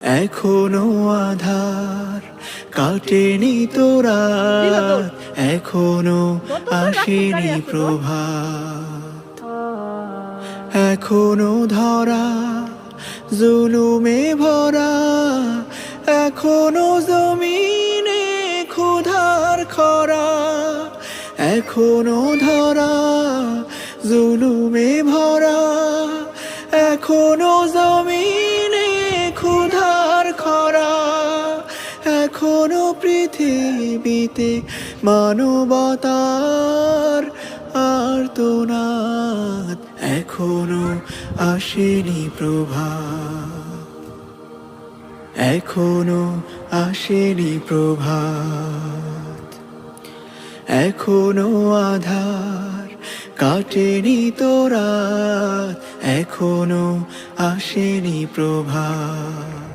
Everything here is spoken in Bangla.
এখনো আধার কাটেনি তোরা, এখনো আসেনি প্রভাত, এখনো ধরা জুলুমে ভরা, এখনো জমিনে ক্ষুধার খরা, এখনো ধরা জুলুমে ভরা, এখনো জমিনে ক্ষুধার খরা, এখনো পৃথিবীতে মানবতার আর্তনাদ, এখনো আসেনি প্রভাত, এখনো আসেনি প্রভাত, এখনো আধার কাটেনি তোরা, এখনো আসেনি প্রভাত।